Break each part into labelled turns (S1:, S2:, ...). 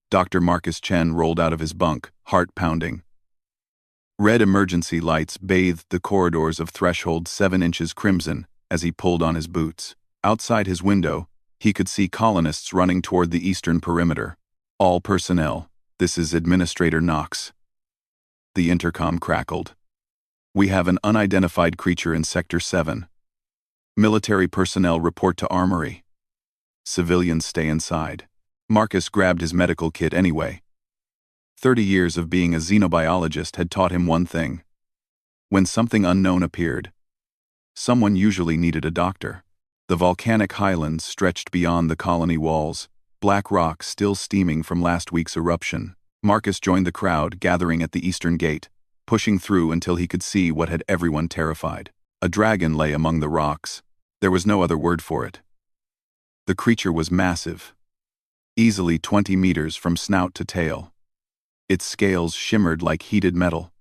S1: Dr. Marcus Chen rolled out of his bunk, heart pounding. Red emergency lights bathed the corridors of threshold 7 inches crimson as he pulled on his boots. Outside his window, he could see colonists running toward the eastern perimeter. All personnel, this is Administrator Knox. The intercom crackled. We have an unidentified creature in Sector 7. Military personnel report to Armory. Civilians stay inside. Marcus grabbed his medical kit anyway. 30 years of being a xenobiologist had taught him one thing. When something unknown appeared, someone usually needed a doctor. The volcanic highlands stretched beyond the colony walls, black rock still steaming from last week's eruption. Marcus joined the crowd gathering at the eastern gate, pushing through until he could see what had everyone terrified. A dragon lay among the rocks. There was no other word for it. The creature was massive, easily 20 meters from snout to tail. Its scales shimmered like heated metal,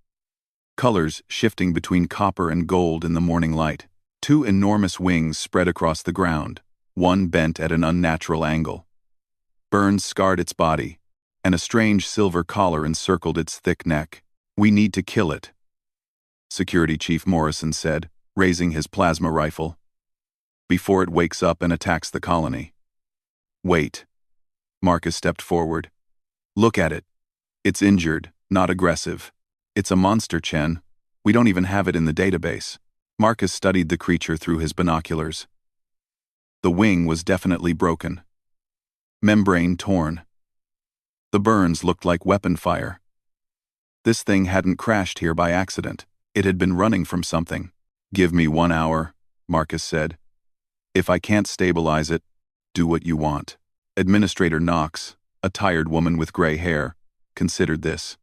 S1: colors shifting between copper and gold in the morning light. 2 enormous wings spread across the ground, one bent at an unnatural angle. Burns scarred its body, and a strange silver collar encircled its thick neck. We need to kill it, Security Chief Morrison said, raising his plasma rifle, before it wakes up and attacks the colony. Wait. Marcus stepped forward. Look at it. It's injured, not aggressive. It's a monster, Chen. We don't even have it in the database. Marcus studied the creature through his binoculars. The wing was definitely broken. Membrane torn. The burns looked like weapon fire. This thing hadn't crashed here by accident. It had been running from something. Give me 1 hour, Marcus said. If I can't stabilize it, do what you want. Administrator Knox, a tired woman with gray hair, considered this.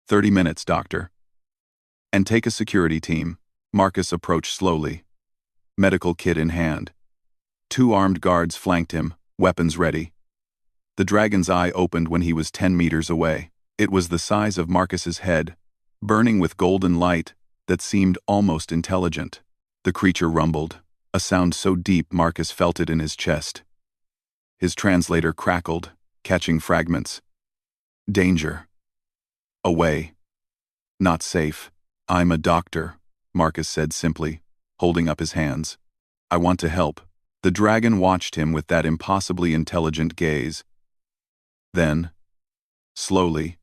S1: 30 minutes, Doctor. And take a security team. Marcus approached slowly, medical kit in hand. 2 armed guards flanked him, weapons ready. The dragon's eye opened when he was 10 meters away. It was the size of Marcus's head, burning with golden light that seemed almost intelligent. The creature rumbled, a sound so deep Marcus felt it in his chest. His translator crackled, catching fragments. Danger. Away. Not safe. I'm a doctor, Marcus said simply, holding up his hands. I want to help. The dragon watched him with that impossibly intelligent gaze. Then, slowly,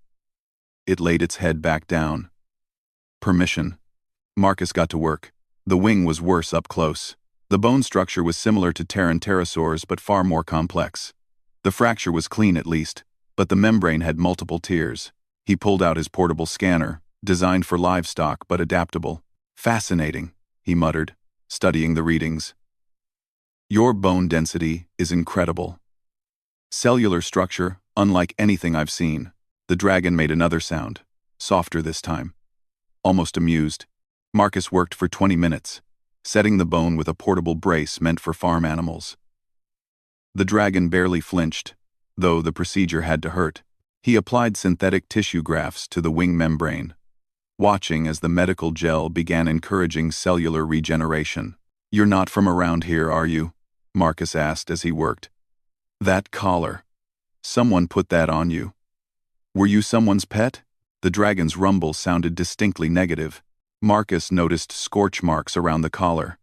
S1: it laid its head back down. Permission. Marcus got to work. The wing was worse up close. The bone structure was similar to Terran pterosaurs but far more complex. The fracture was clean at least, but the membrane had multiple tiers. He pulled out his portable scanner, designed for livestock but adaptable. Fascinating, he muttered, studying the readings. Your bone density is incredible. Cellular structure, unlike anything I've seen. The dragon made another sound, softer this time. Almost amused, Marcus worked for 20 minutes, setting the bone with a portable brace meant for farm animals. The dragon barely flinched, though the procedure had to hurt. He applied synthetic tissue grafts to the wing membrane, watching as the medical gel began encouraging cellular regeneration. You're not from around here, are you? Marcus asked as he worked. That collar. Someone put that on you. Were you someone's pet? The dragon's rumble sounded distinctly negative. Marcus noticed scorch marks around the collar.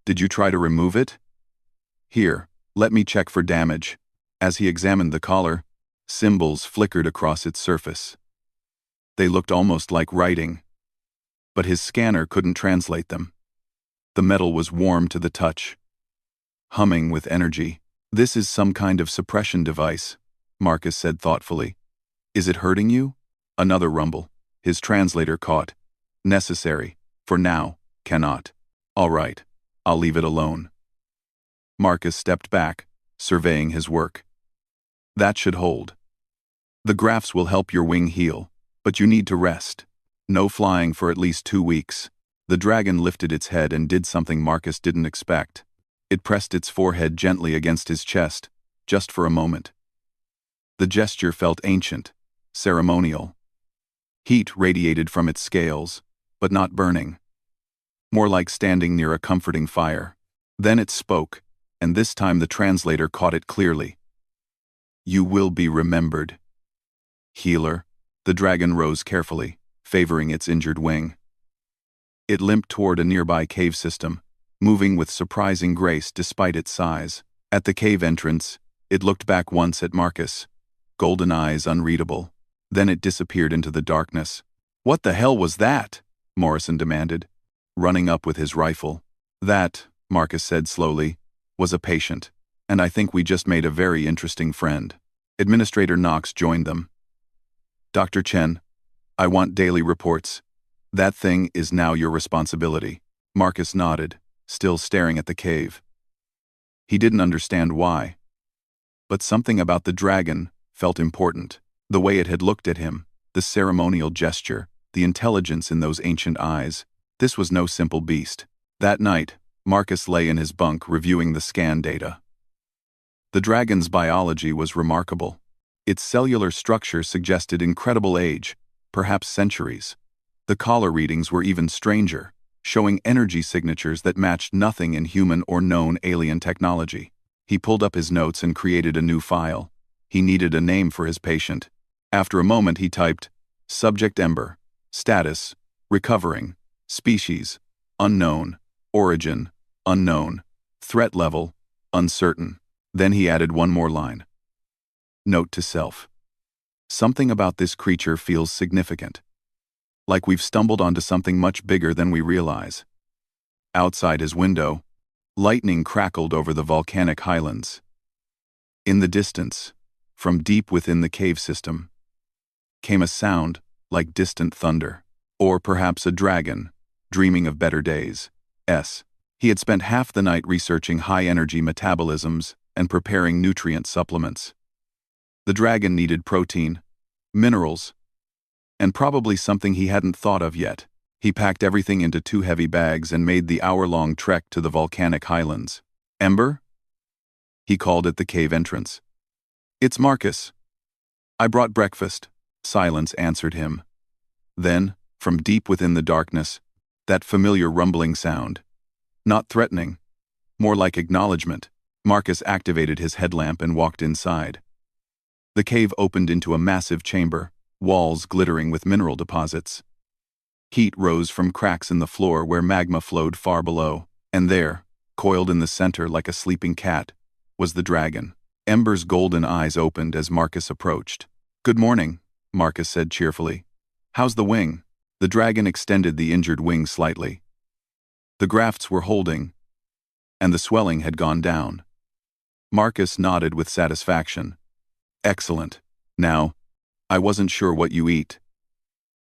S1: Did you try to remove it? Here, let me check for damage. As he examined the collar, symbols flickered across its surface. They looked almost like writing, but his scanner couldn't translate them. The metal was warm to the touch, humming with energy. This is some kind of suppression device, Marcus said thoughtfully. Is it hurting you? Another rumble. His translator caught. Necessary. For now. Cannot. All right. I'll leave it alone. Marcus stepped back, surveying his work. That should hold. The grafts will help your wing heal, but you need to rest. No flying for at least 2 weeks. The dragon lifted its head and did something Marcus didn't expect. It pressed its forehead gently against his chest, just for a moment. The gesture felt ancient, ceremonial. Heat radiated from its scales, but not burning. More like standing near a comforting fire. Then it spoke, and this time the translator caught it clearly. You will be remembered. Healer. The dragon rose carefully, favoring its injured wing. It limped toward a nearby cave system, moving with surprising grace despite its size. At the cave entrance, it looked back once at Marcus, golden eyes unreadable. Then it disappeared into the darkness. "What the hell was that?" Morrison demanded, running up with his rifle. "That," Marcus said slowly, "was a patient, and I think we just made a very interesting friend." Administrator Knox joined them. "Dr. Chen, I want daily reports. That thing is now your responsibility." Marcus nodded, still staring at the cave. He didn't understand why. But something about the dragon felt important. The way it had looked at him, the ceremonial gesture, the intelligence in those ancient eyes. This was no simple beast. That night, Marcus lay in his bunk reviewing the scan data. The dragon's biology was remarkable. Its cellular structure suggested incredible age, perhaps centuries. The collar readings were even stranger, showing energy signatures that matched nothing in human or known alien technology. He pulled up his notes and created a new file. He needed a name for his patient. After a moment he typed, "Subject Ember, status, recovering, species, unknown, origin, unknown, threat level, uncertain." Then he added one more line. "Note to self. Something about this creature feels significant. Like we've stumbled onto something much bigger than we realize." Outside his window, lightning crackled over the volcanic highlands. In the distance, from deep within the cave system, came a sound like distant thunder, or perhaps a dragon, dreaming of better days. He had spent half the night researching high-energy metabolisms and preparing nutrient supplements. The dragon needed protein, minerals, and probably something he hadn't thought of yet. He packed everything into 2 heavy bags and made the hour-long trek to the volcanic highlands. "Ember?" he called at the cave entrance. "It's Marcus. I brought breakfast." Silence answered him. Then, from deep within the darkness, that familiar rumbling sound. Not threatening, more like acknowledgement. Marcus activated his headlamp and walked inside. The cave opened into a massive chamber, walls glittering with mineral deposits. Heat rose from cracks in the floor where magma flowed far below, and there, coiled in the center like a sleeping cat, was the dragon. Ember's golden eyes opened as Marcus approached. "Good morning," Marcus said cheerfully. "How's the wing?" The dragon extended the injured wing slightly. The grafts were holding, and the swelling had gone down. Marcus nodded with satisfaction. "Excellent. Now, I wasn't sure what you eat,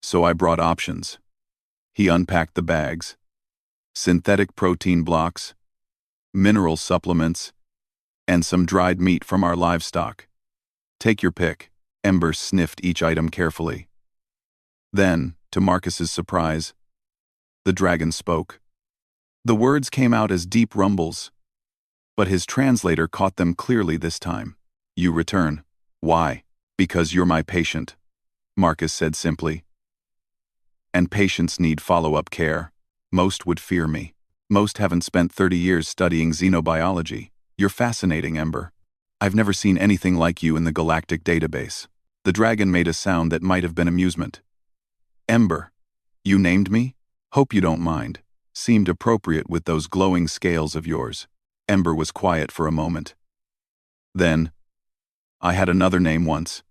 S1: so I brought options." He unpacked the bags. Synthetic protein blocks, mineral supplements, and some dried meat from our livestock. "Take your pick." Ember sniffed each item carefully. Then, to Marcus's surprise, the dragon spoke. The words came out as deep rumbles, but his translator caught them clearly this time. "You return. Why?" "Because you're my patient," Marcus said simply. "And patients need follow-up care. Most would fear me. Most haven't spent 30 years studying xenobiology. You're fascinating, Ember. I've never seen anything like you in the galactic database." The dragon made a sound that might have been amusement. "Ember, you named me? Hope you don't mind. Seemed appropriate with those glowing scales of yours." Ember was quiet for a moment. Then, "I had another name once.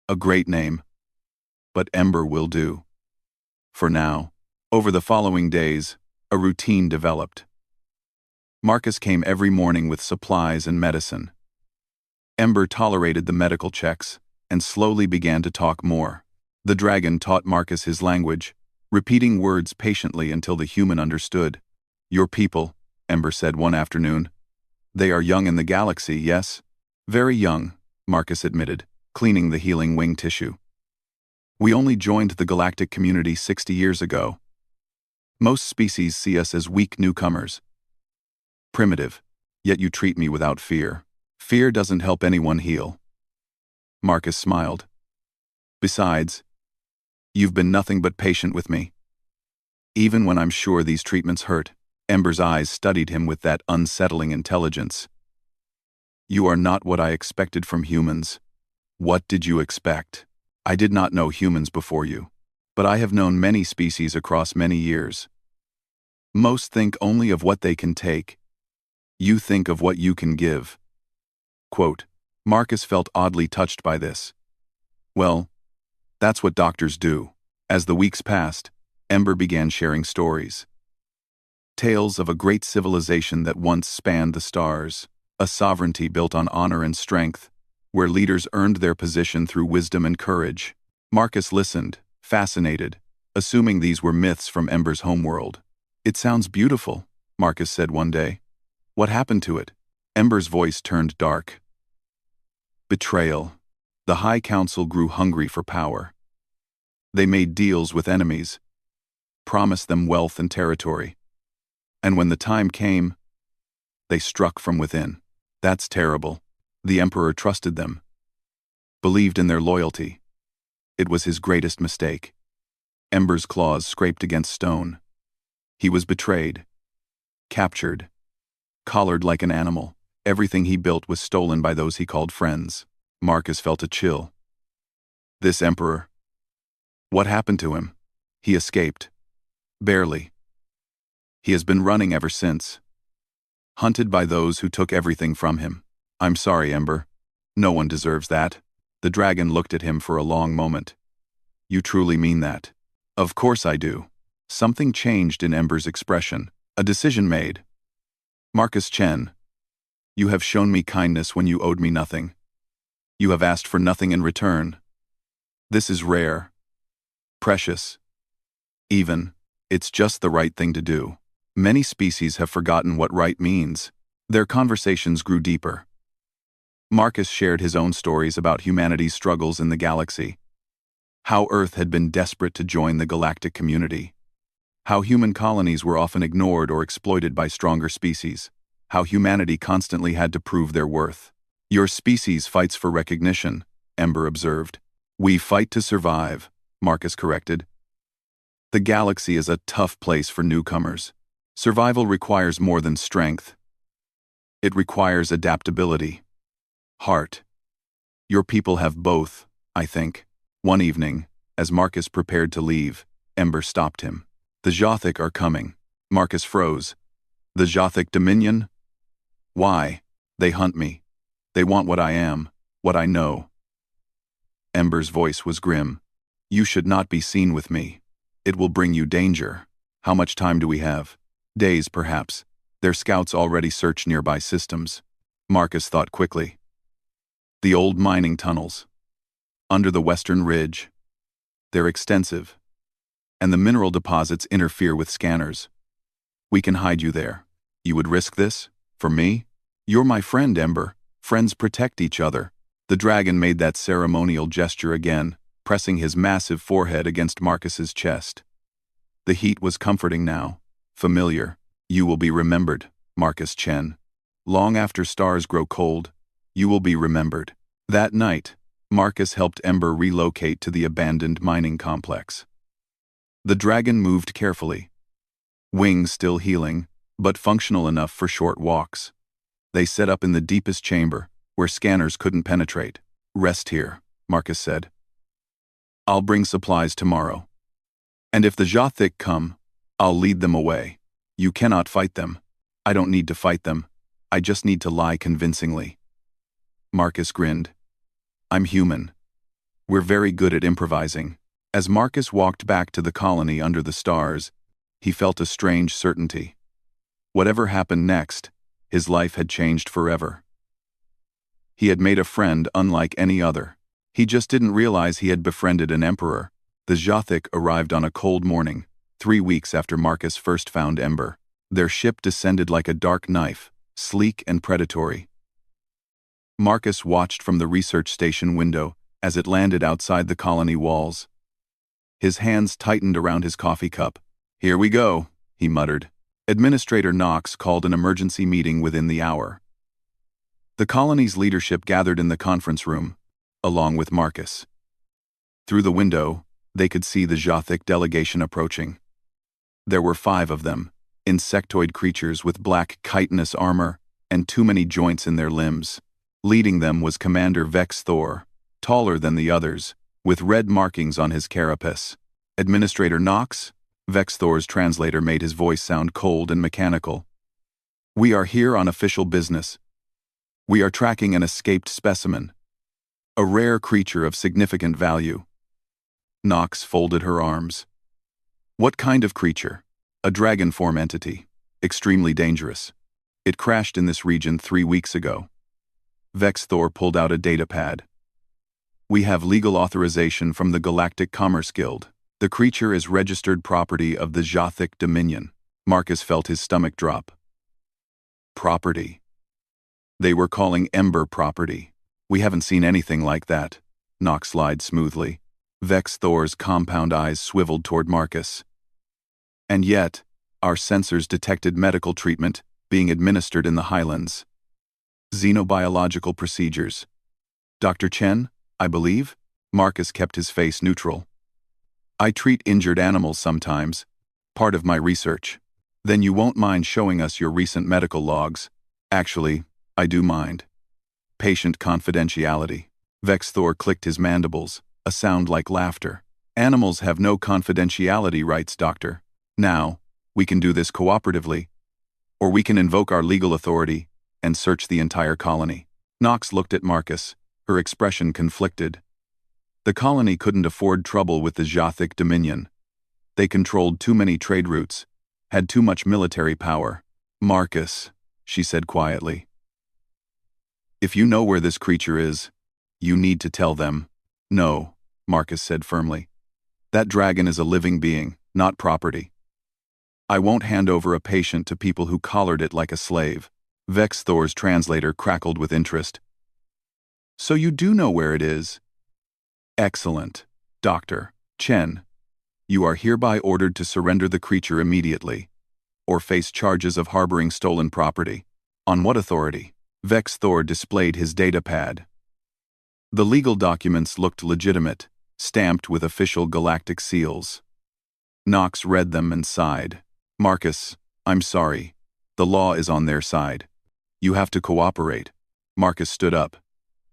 S1: A great name. But Ember will do. For now." Over the following days, a routine developed. Marcus came every morning with supplies and medicine. Ember tolerated the medical checks and slowly began to talk more. The dragon taught Marcus his language, repeating words patiently until the human understood. "Your people," Ember said one afternoon. "They are young in the galaxy, yes?" "Very young," Marcus admitted, cleaning the healing wing tissue. "We only joined the galactic community 60 years ago. Most species see us as weak newcomers. Primitive, yet you treat me without fear. Fear doesn't help anyone heal." Marcus smiled. "Besides, you've been nothing but patient with me. Even when I'm sure these treatments hurt." Ember's eyes studied him with that unsettling intelligence. You are not what I expected from humans. What did you expect? I did not know humans before you, but I have known many species across many years. Most think only of what they can take. You think of what you can give. Quote, Marcus felt oddly touched by this. Well, that's what doctors do. As the weeks passed, Ember began sharing stories. Tales of a great civilization that once spanned the stars, a sovereignty built on honor and strength, where leaders earned their position through wisdom and courage. Marcus listened, fascinated, assuming these were myths from Ember's homeworld. It sounds beautiful, Marcus said one day. What happened to it? Ember's voice turned dark. Betrayal. The High Council grew hungry for power. They made deals with enemies, promised them wealth and territory. And when the time came, they struck from within. That's terrible. The Emperor trusted them, believed in their loyalty. It was his greatest mistake. Ember's claws scraped against stone. He was betrayed, captured, collared like an animal. Everything he built was stolen by those he called friends. Marcus felt a chill. This Emperor. What happened to him? He escaped. Barely. He has been running ever since, hunted by those who took everything from him. I'm sorry, Ember. No one deserves that. The dragon looked at him for a long moment. You truly mean that? Of course I do. Something changed in Ember's expression. A decision made. Marcus Chen, you have shown me kindness when you owed me nothing. You have asked for nothing in return. This is rare. Precious. Even, it's just the right thing to do. Many species have forgotten what right means. Their conversations grew deeper. Marcus shared his own stories about humanity's struggles in the galaxy. How Earth had been desperate to join the galactic community. How human colonies were often ignored or exploited by stronger species. How humanity constantly had to prove their worth. Your species fights for recognition, Ember observed. We fight to survive, Marcus corrected. The galaxy is a tough place for newcomers. Survival requires more than strength. It requires adaptability. Heart. Your people have both, I think. One evening, as Marcus prepared to leave, Ember stopped him. The Jothic are coming. Marcus froze. The Jothic Dominion? Why? They hunt me. They want what I am, what I know. Ember's voice was grim. You should not be seen with me. It will bring you danger. How much time do we have? Days, perhaps. Their scouts already search nearby systems. Marcus thought quickly. The old mining tunnels. Under the western ridge. They're extensive. And the mineral deposits interfere with scanners. We can hide you there. You would risk this? For me? You're my friend, Ember. Friends protect each other. The dragon made that ceremonial gesture again, pressing his massive forehead against Marcus's chest. The heat was comforting now. Familiar. You will be remembered, Marcus Chen. Long after stars grow cold, you will be remembered. That night, Marcus helped Ember relocate to the abandoned mining complex. The dragon moved carefully. Wings still healing, but functional enough for short walks. They set up in the deepest chamber, where scanners couldn't penetrate. Rest here, Marcus said. I'll bring supplies tomorrow. And if the Jothic come, I'll lead them away. You cannot fight them. I don't need to fight them. I just need to lie convincingly. Marcus grinned. I'm human. We're very good at improvising. As Marcus walked back to the colony under the stars, he felt a strange certainty. Whatever happened next, his life had changed forever. He had made a friend unlike any other. He just didn't realize he had befriended an emperor. The Jothic arrived on a cold morning, 3 weeks after Marcus first found Ember. Their ship descended like a dark knife, sleek and predatory. Marcus watched from the research station window as it landed outside the colony walls. His hands tightened around his coffee cup. Here we go, he muttered. Administrator Knox called an emergency meeting within the hour. The colony's leadership gathered in the conference room, along with Marcus. Through the window, they could see the Jothic delegation approaching. There were 5 of them, insectoid creatures with black chitinous armor and too many joints in their limbs. Leading them was Commander Vex Thor, taller than the others, with red markings on his carapace. Administrator Knox? Vex Thor's translator made his voice sound cold and mechanical. We are here on official business. We are tracking an escaped specimen. A rare creature of significant value. Knox folded her arms. What kind of creature? A dragon form entity. Extremely dangerous. It crashed in this region 3 weeks ago. Vex Thor pulled out a datapad. We have legal authorization from the Galactic Commerce Guild. The creature is registered property of the Jothic Dominion. Marcus felt his stomach drop. Property. They were calling Ember property. We haven't seen anything like that. Knox lied smoothly. Vex Thor's compound eyes swiveled toward Marcus. And yet, our sensors detected medical treatment being administered in the Highlands. Xenobiological procedures. Dr. Chen, I believe? Marcus kept his face neutral. I treat injured animals sometimes. Part of my research. Then you won't mind showing us your recent medical logs. Actually, I do mind. Patient confidentiality. Vex Thor clicked his mandibles, a sound like laughter. Animals have no confidentiality rights, Doctor. Now, we can do this cooperatively. Or we can invoke our legal authority and search the entire colony. Knox looked at Marcus, her expression conflicted. The colony couldn't afford trouble with the Jothic Dominion. They controlled too many trade routes, had too much military power. Marcus, she said quietly. If you know where this creature is, you need to tell them. No, Marcus said firmly. That dragon is a living being, not property. I won't hand over a patient to people who collared it like a slave. Vex Thor's translator crackled with interest. So you do know where it is? Excellent. Dr. Chen, you are hereby ordered to surrender the creature immediately, or face charges of harboring stolen property. On what authority? Vex Thor displayed his datapad. The legal documents looked legitimate, stamped with official galactic seals. Knox read them and sighed. Marcus, I'm sorry. The law is on their side. You have to cooperate. Marcus stood up.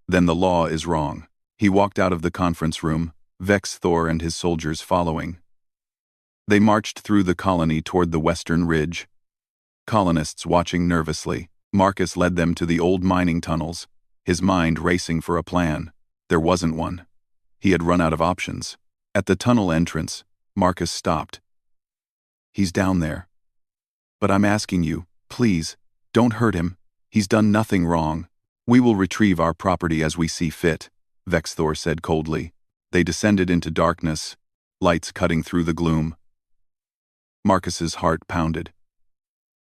S1: Then the law is wrong. He walked out of the conference room, Vex Thor and his soldiers following. They marched through the colony toward the western ridge. Colonists watching nervously, Marcus led them to the old mining tunnels, his mind racing for a plan. There wasn't one. He had run out of options. At the tunnel entrance, Marcus stopped. He's down there. But I'm asking you, please, don't hurt him. He's done nothing wrong. We will retrieve our property as we see fit, Vex Thor said coldly. They descended into darkness, lights cutting through the gloom. Marcus's heart pounded.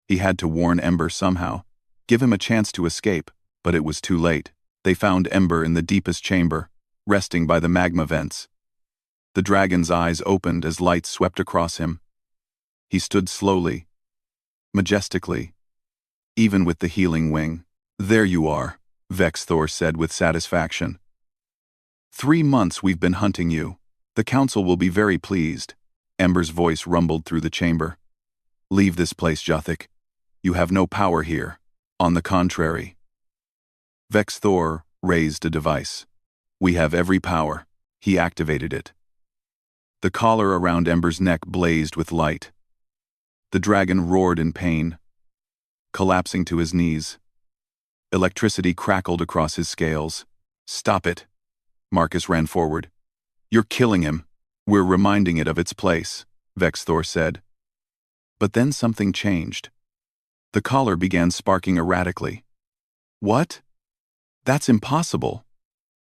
S1: He had to warn Ember somehow, give him a chance to escape, but it was too late. They found Ember in the deepest chamber, resting by the magma vents. The dragon's eyes opened as light swept across him. He stood slowly, majestically, even with the healing wing. There you are, Vex Thor said with satisfaction. 3 months we've been hunting you. The council will be very pleased. Ember's voice rumbled through the chamber. Leave this place, Jothic. You have no power here. On the contrary. Vex Thor raised a device. We have every power. He activated it. The collar around Ember's neck blazed with light. The dragon roared in pain, collapsing to his knees. Electricity crackled across his scales. Stop it. Marcus ran forward. You're killing him. We're reminding it of its place, Vex Thor said. But then something changed. The collar began sparking erratically. What? That's impossible.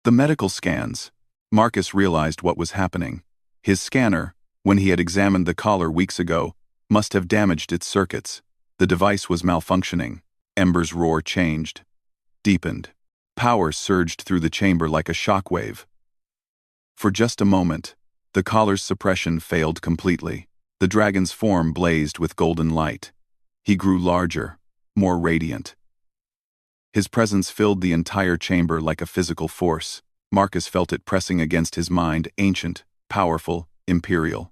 S1: The medical scans. Marcus realized what was happening. His scanner, when he had examined the collar weeks ago, must have damaged its circuits. The device was malfunctioning. Ember's roar changed, deepened. Power surged through the chamber like a shockwave. For just a moment, the collar's suppression failed completely. The dragon's form blazed with golden light. He grew larger, more radiant. His presence filled the entire chamber like a physical force. Marcus felt it pressing against his mind, ancient, powerful, imperial.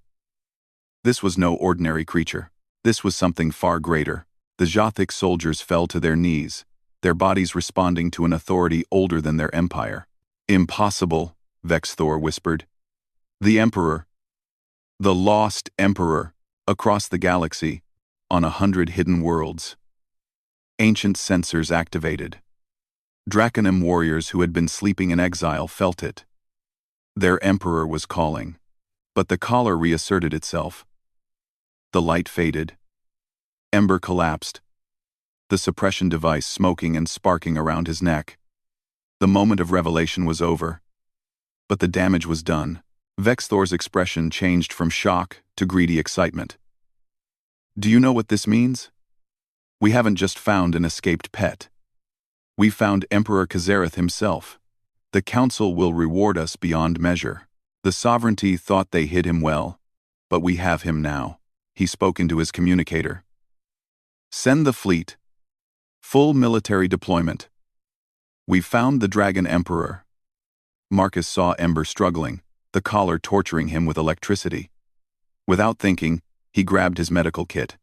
S1: This was no ordinary creature. This was something far greater. The Jothic soldiers fell to their knees, their bodies responding to an authority older than their empire. Impossible, Vexthor whispered. The Emperor, the lost Emperor, across the galaxy, on 100 hidden worlds. Ancient sensors activated. Draconim warriors who had been sleeping in exile felt it. Their Emperor was calling. But the collar reasserted itself. The light faded. Ember collapsed, the suppression device smoking and sparking around his neck. The moment of revelation was over. But the damage was done. Vexthor's expression changed from shock to greedy excitement. Do you know what this means? We haven't just found an escaped pet. We found Emperor Kazareth himself. The Council will reward us beyond measure. The sovereignty thought they hid him well, but we have him now. He spoke into his communicator. Send the fleet. Full military deployment. We found the Dragon Emperor. Marcus saw Ember struggling, the collar torturing him with electricity. Without thinking, he grabbed his medical kit.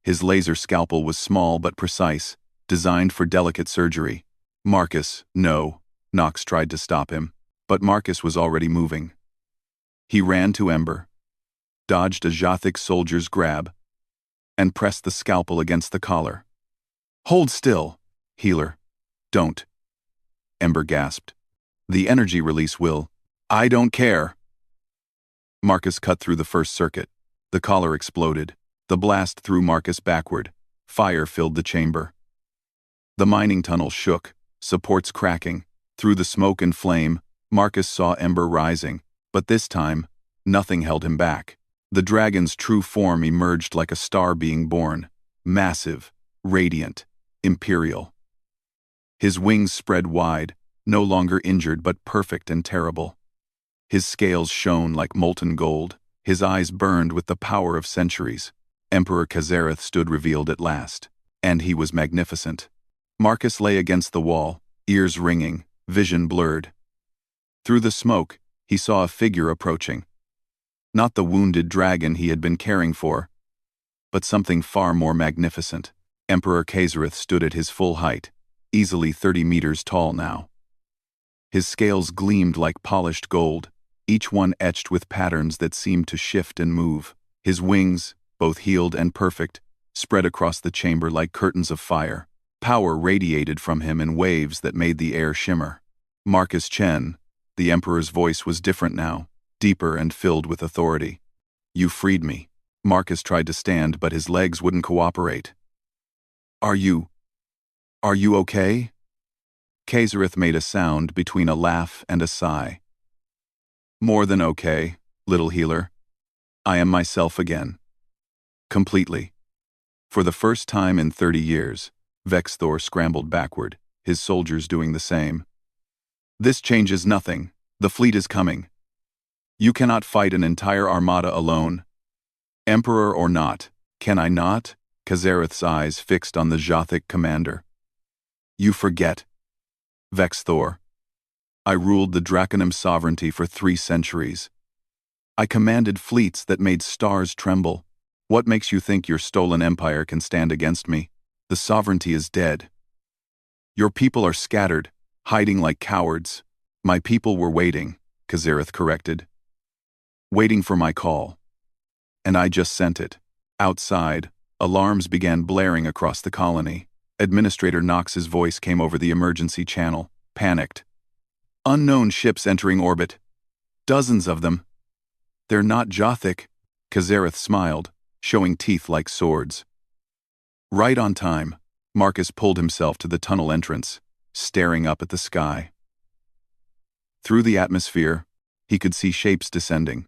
S1: His laser scalpel was small but precise, designed for delicate surgery. Marcus, no. Nox tried to stop him, but Marcus was already moving. He ran to Ember, dodged a Jothic soldier's grab, and pressed the scalpel against the collar. Hold still, healer. Don't. Ember gasped. The energy release will. I don't care. Marcus cut through the first circuit. The collar exploded. The blast threw Marcus backward. Fire filled the chamber. The mining tunnel shook, supports cracking. Through the smoke and flame, Marcus saw Ember rising, but this time, nothing held him back. The dragon's true form emerged like a star being born, massive, radiant, imperial. His wings spread wide, no longer injured but perfect and terrible. His scales shone like molten gold, his eyes burned with the power of centuries. Emperor Kazareth stood revealed at last, and he was magnificent. Marcus lay against the wall, ears ringing, vision blurred. Through the smoke, he saw a figure approaching. Not the wounded dragon he had been caring for, but something far more magnificent. Emperor Kazareth stood at his full height, easily 30 meters tall now. His scales gleamed like polished gold, each one etched with patterns that seemed to shift and move. His wings, both healed and perfect, spread across the chamber like curtains of fire. Power radiated from him in waves that made the air shimmer. Marcus Chen, the Emperor's voice was different now, deeper and filled with authority. You freed me. Marcus tried to stand, but his legs wouldn't cooperate. Are you okay? Kazareth made a sound between a laugh and a sigh. More than okay, little healer. I am myself again. Completely. For the first time in 30 years, Vexthor scrambled backward, his soldiers doing the same. This changes nothing. The fleet is coming. You cannot fight an entire armada alone. Emperor or not, can I not? Kazareth's eyes fixed on the Jothic commander. You forget. Vexthor. I ruled the Draconim sovereignty for 3 centuries. I commanded fleets that made stars tremble. What makes you think your stolen empire can stand against me? The sovereignty is dead. Your people are scattered, hiding like cowards. My people were waiting, Kazareth corrected. Waiting for my call. And I just sent it. Outside, alarms began blaring across the colony. Administrator Knox's voice came over the emergency channel, panicked. Unknown ships entering orbit. Dozens of them. They're not Jothic, Kazareth smiled, showing teeth like swords. Right on time, Marcus pulled himself to the tunnel entrance, staring up at the sky. Through the atmosphere, he could see shapes descending.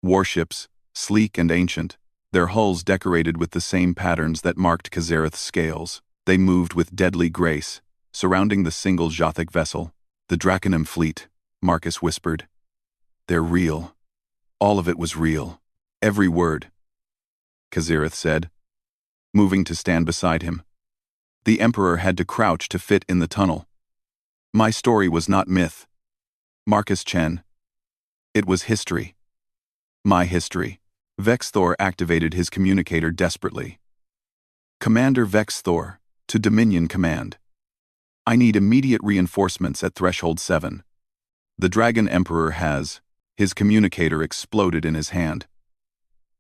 S1: Warships, sleek and ancient, their hulls decorated with the same patterns that marked Kazareth's scales. They moved with deadly grace, surrounding the single Jothic vessel. The Draconim fleet, Marcus whispered. They're real. All of it was real. Every word. Kazareth said, moving to stand beside him. The Emperor had to crouch to fit in the tunnel. My story was not myth. Marcus Chen. It was history. My history. Vexthor activated his communicator desperately. Commander Vexthor, To Dominion Command. I need immediate reinforcements at Threshold 7. The Dragon Emperor has. His communicator exploded in his hand.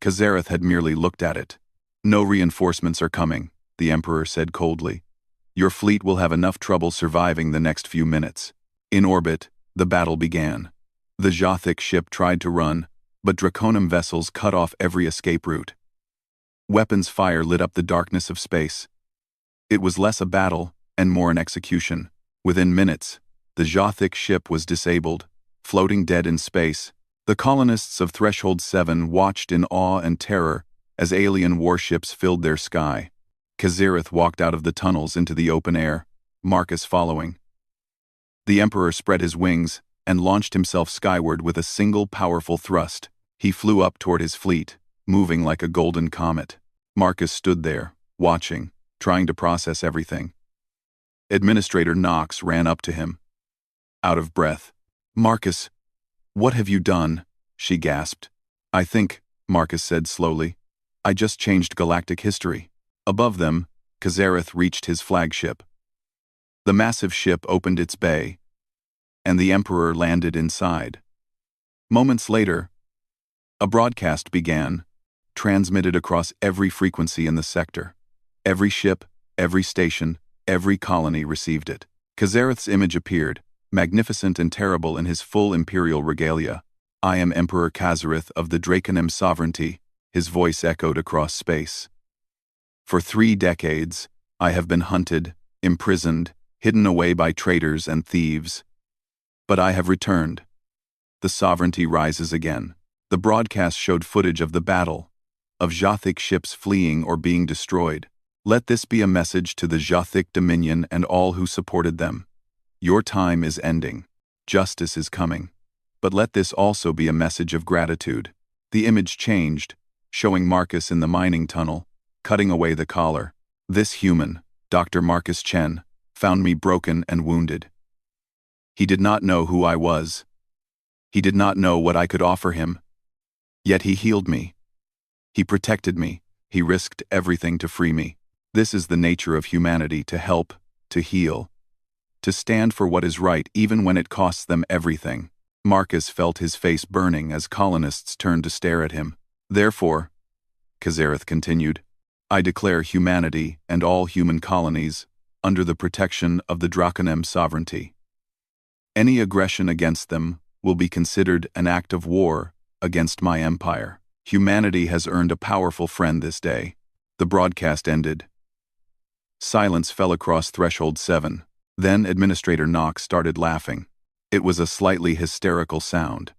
S1: Kazareth had merely looked at it. No reinforcements are coming, the Emperor said coldly. Your fleet will have enough trouble surviving the next few minutes. In orbit, the battle began. The Jothic ship tried to run, but Draconum vessels cut off every escape route. Weapons fire lit up the darkness of space. It was less a battle and more an execution. Within minutes, the Jothic ship was disabled, floating dead in space. The colonists of Threshold 7 watched in awe and terror as alien warships filled their sky. Kazareth walked out of the tunnels into the open air, Marcus following. The Emperor spread his wings and launched himself skyward with a single powerful thrust. He flew up toward his fleet, moving like a golden comet. Marcus stood there, watching, trying to process everything. Administrator Knox ran up to him. Out of breath. Marcus, what have you done? She gasped. I think, Marcus said slowly, I just changed galactic history. Above them, Kazareth reached his flagship. The massive ship opened its bay, and the Emperor landed inside. Moments later, a broadcast began, transmitted across every frequency in the sector. Every ship, every station, every colony received it. Kazareth's image appeared, magnificent and terrible in his full imperial regalia. I am Emperor Kazareth of the Draconim sovereignty, his voice echoed across space. For 3 decades, I have been hunted, imprisoned, hidden away by traitors and thieves. But I have returned. The sovereignty rises again. The broadcast showed footage of the battle, of Jothic ships fleeing or being destroyed. Let this be a message to the Jothic Dominion and all who supported them. Your time is ending. Justice is coming. But let this also be a message of gratitude. The image changed, showing Marcus in the mining tunnel, cutting away the collar. This human, Dr. Marcus Chen, found me broken and wounded. He did not know who I was. He did not know what I could offer him. Yet he healed me. He protected me. He risked everything to free me. This is the nature of humanity, to help, to heal, to stand for what is right even when it costs them everything. Marcus felt his face burning as colonists turned to stare at him. Therefore, Kazareth continued, I declare humanity and all human colonies under the protection of the Draconim sovereignty. Any aggression against them will be considered an act of war against my empire. Humanity has earned a powerful friend this day. The broadcast ended. Silence fell across Threshold 7. Then Administrator Knox started laughing. It was a slightly hysterical sound.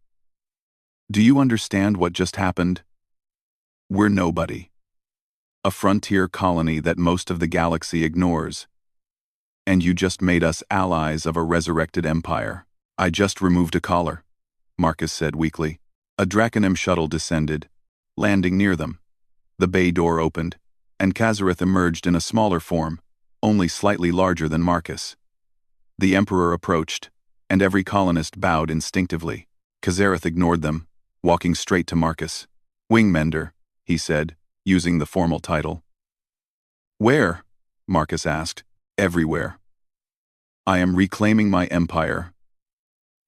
S1: Do you understand what just happened? We're nobody. A frontier colony that most of the galaxy ignores. And you just made us allies of a resurrected empire. I just removed a collar, Marcus said weakly. A Draconim shuttle descended, landing near them. The bay door opened, and Kazareth emerged in a smaller form, only slightly larger than Marcus. The Emperor approached, and every colonist bowed instinctively. Kazareth ignored them, walking straight to Marcus. Wingmender, he said, using the formal title. Where? Marcus asked. Everywhere. I am reclaiming my empire,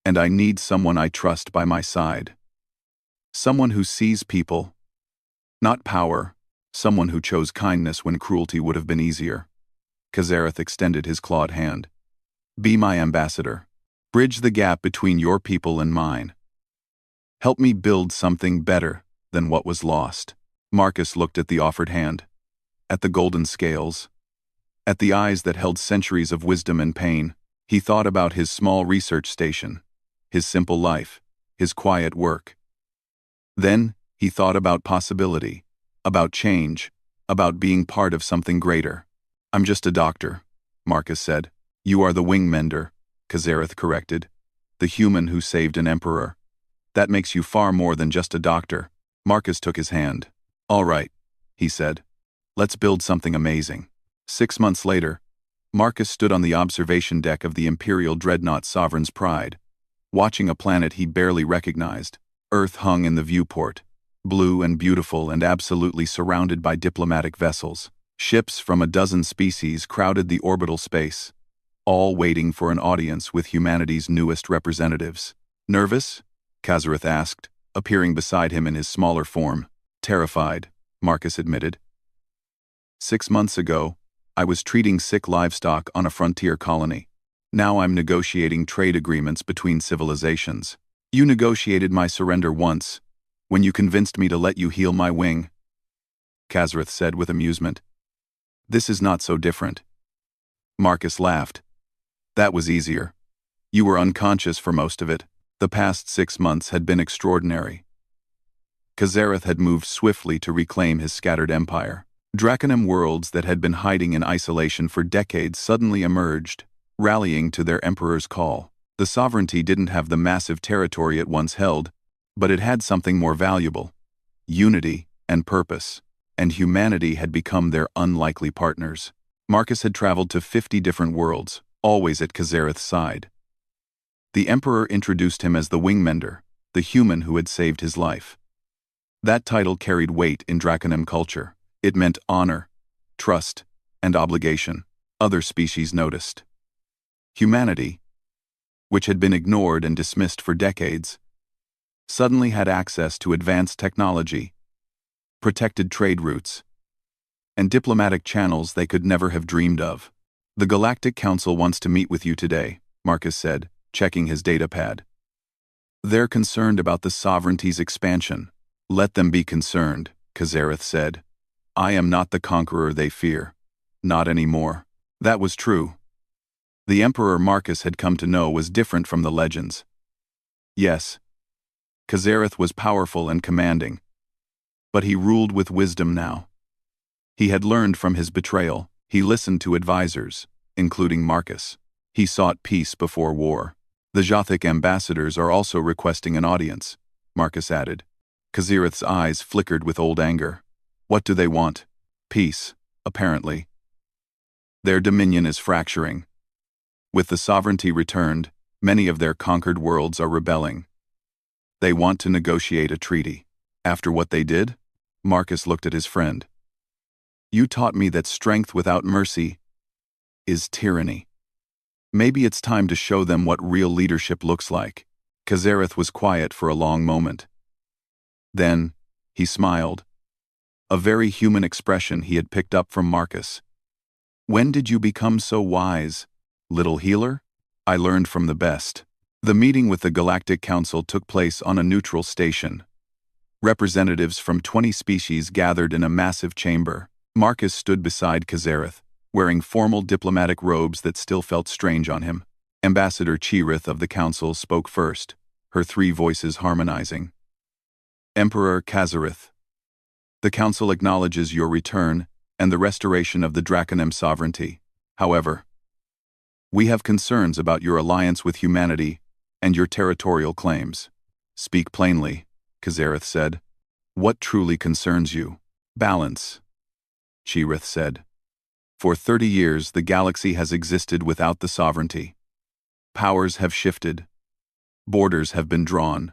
S1: and I need someone I trust by my side. Someone who sees people, not power, someone who chose kindness when cruelty would have been easier. Kazareth extended his clawed hand. Be my ambassador. Bridge the gap between your people and mine. Help me build something better than what was lost. Marcus looked at the offered hand, at the golden scales, at the eyes that held centuries of wisdom and pain. He thought about his small research station, his simple life, his quiet work. Then, he thought about possibility, about change, about being part of something greater. I'm just a doctor, Marcus said. You are the wingmender, Kazareth corrected, the human who saved an emperor. That makes you far more than just a doctor. Marcus took his hand. All right, he said. Let's build something amazing. 6 months later, Marcus stood on the observation deck of the Imperial Dreadnought Sovereign's Pride, watching a planet he barely recognized. Earth hung in the viewport, blue and beautiful and absolutely surrounded by diplomatic vessels. Ships from a dozen species crowded the orbital space, all waiting for an audience with humanity's newest representatives. Nervous? Kazareth asked, appearing beside him in his smaller form. Terrified, Marcus admitted. 6 months ago, I was treating sick livestock on a frontier colony. Now I'm negotiating trade agreements between civilizations. You negotiated my surrender once, when you convinced me to let you heal my wing, Kazareth said with amusement. This is not so different. Marcus laughed. That was easier. You were unconscious for most of it. The past 6 months had been extraordinary. Kazareth had moved swiftly to reclaim his scattered empire. Draconim worlds that had been hiding in isolation for decades suddenly emerged, rallying to their emperor's call. The sovereignty didn't have the massive territory it once held, but it had something more valuable: unity and purpose, and humanity had become their unlikely partners. Marcus had traveled to 50 different worlds, always at Kazareth's side. The emperor introduced him as the Wingmender, the human who had saved his life. That title carried weight in Draconim culture. It meant honor, trust, and obligation. Other species noticed. Humanity, which had been ignored and dismissed for decades, suddenly had access to advanced technology, protected trade routes, and diplomatic channels they could never have dreamed of. The Galactic Council wants to meet with you today, Marcus said, checking his datapad. They're concerned about the sovereignty's expansion. Let them be concerned, Kazareth said. I am not the conqueror they fear. Not anymore. That was true. The Emperor Marcus had come to know was different from the legends. Yes, Kazareth was powerful and commanding, but he ruled with wisdom now. He had learned from his betrayal. He listened to advisors, including Marcus. He sought peace before war. The Jothic ambassadors are also requesting an audience, Marcus added. Kazareth's eyes flickered with old anger. What do they want? Peace, apparently. Their dominion is fracturing. With the sovereignty returned, many of their conquered worlds are rebelling. They want to negotiate a treaty. After what they did? Marcus looked at his friend. You taught me that strength without mercy is tyranny. Maybe it's time to show them what real leadership looks like. Kazareth was quiet for a long moment. Then, he smiled. A very human expression he had picked up from Marcus. When did you become so wise, little healer? I learned from the best. The meeting with the Galactic Council took place on a neutral station. Representatives from 20 species gathered in a massive chamber. Marcus stood beside Kazareth, wearing formal diplomatic robes that still felt strange on him. Ambassador Chirith of the Council spoke first, her 3 voices harmonizing. Emperor Kazareth, the Council acknowledges your return and the restoration of the Draconim sovereignty. However, we have concerns about your alliance with humanity and your territorial claims. Speak plainly, Kazareth said. What truly concerns you? Balance, Chirith said. For 30 years, the galaxy has existed without the sovereignty. Powers have shifted. Borders have been drawn.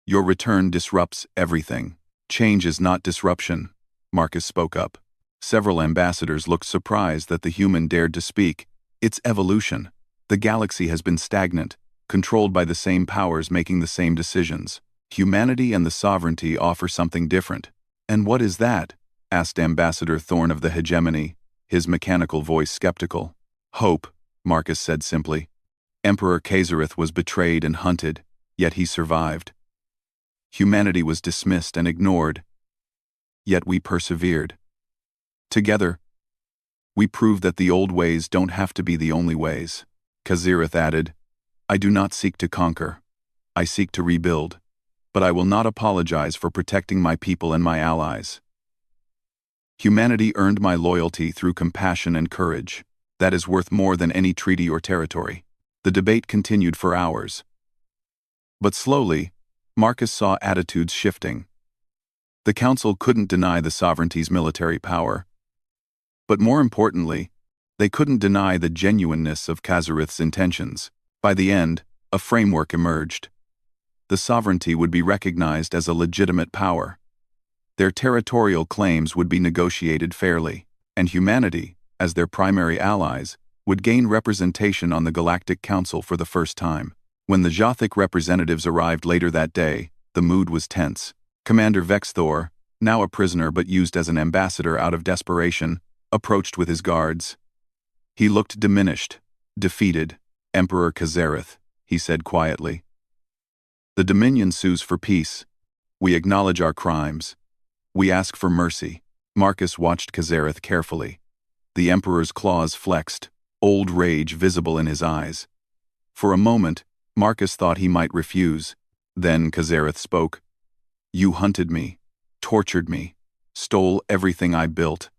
S1: Your return disrupts everything. Change is not disruption, Marcus spoke up. Several ambassadors looked surprised that the human dared to speak. It's evolution. The galaxy has been stagnant, controlled by the same powers making the same decisions. Humanity and the sovereignty offer something different. And what is that? Asked Ambassador Thorn of the Hegemony, his mechanical voice skeptical. Hope, Marcus said simply. Emperor Kazareth was betrayed and hunted, yet he survived. Humanity was dismissed and ignored, yet we persevered. Together, we proved that the old ways don't have to be the only ways. Kazareth added, I do not seek to conquer. I seek to rebuild, but I will not apologize for protecting my people and my allies. Humanity earned my loyalty through compassion and courage. That is worth more than any treaty or territory. The debate continued for hours. But slowly, Marcus saw attitudes shifting. The Council couldn't deny the sovereignty's military power. But more importantly, they couldn't deny the genuineness of Kazareth's intentions. By the end, a framework emerged. The sovereignty would be recognized as a legitimate power. Their territorial claims would be negotiated fairly. and humanity, as their primary allies, would gain representation on the Galactic Council for the first time. When the Jothic representatives arrived later that day, the mood was tense. Commander Vexthor, now a prisoner but used as an ambassador out of desperation, approached with his guards. He looked diminished, defeated. "Emperor Kazareth," he said quietly. "The Dominion sues for peace. We acknowledge our crimes. We ask for mercy." Marcus watched Kazareth carefully. The Emperor's claws flexed, old rage visible in his eyes. For a moment, Marcus thought he might refuse. Then Kazareth spoke. "You hunted me, tortured me, stole everything I built.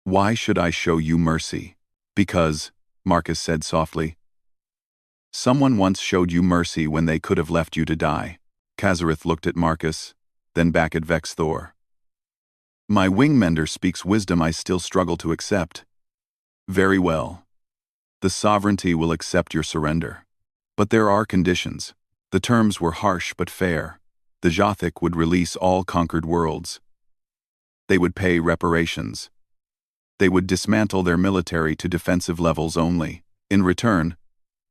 S1: Why should I show you mercy?" "Because," Marcus said softly, "someone once showed you mercy when they could have left you to die." Kazareth looked at Marcus, then back at Vexthor. "My wingmender speaks wisdom I still struggle to accept." "Very well. The sovereignty will accept your surrender. But there are conditions. The terms were harsh but fair. The Jothic would release all conquered worlds. They would pay reparations. They would dismantle their military to defensive levels only. In return,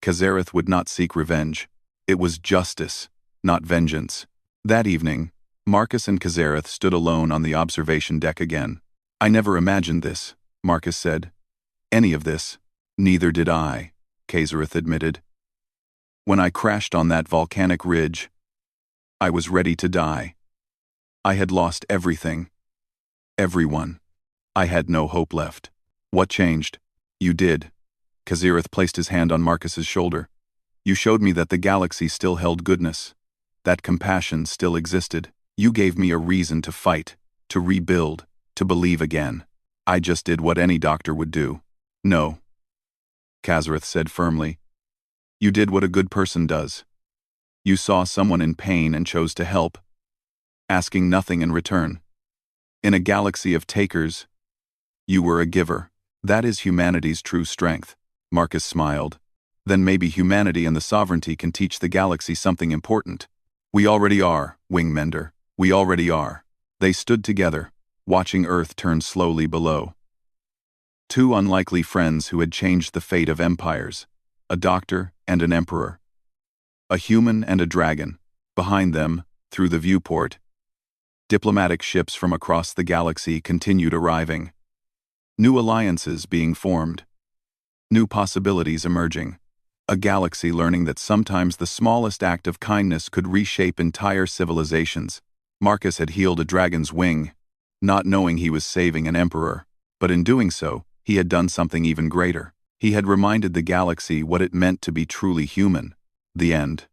S1: Kazareth would not seek revenge. It was justice, not vengeance." That evening, Marcus and Kazareth stood alone on the observation deck again. "I never imagined this," Marcus said. "Any of this." "Neither did I," Kazareth admitted. "When I crashed on that volcanic ridge, I was ready to die. I had lost everything. Everyone. I had no hope left." "What changed?" "You did." Kazareth placed his hand on Marcus's shoulder. "You showed me that the galaxy still held goodness, that compassion still existed. You gave me a reason to fight, to rebuild, to believe again. I just did what any doctor would do." "No," Kazareth said firmly. "You did what a good person does. You saw someone in pain and chose to help, asking nothing in return. In a galaxy of takers, you were a giver. That is humanity's true strength." Marcus smiled. "Then maybe humanity and the sovereignty can teach the galaxy something important." "We already are, Wingmender. We already are." They stood together, watching Earth turn slowly below. Two unlikely friends who had changed the fate of empires, a doctor and an emperor. A human and a dragon. Behind them, through the viewport, diplomatic ships from across the galaxy continued arriving. New alliances being formed. New possibilities emerging. A galaxy learning that sometimes the smallest act of kindness could reshape entire civilizations. Marcus had healed a dragon's wing, not knowing he was saving an emperor, but in doing so, he had done something even greater. He had reminded the galaxy what it meant to be truly human. The end.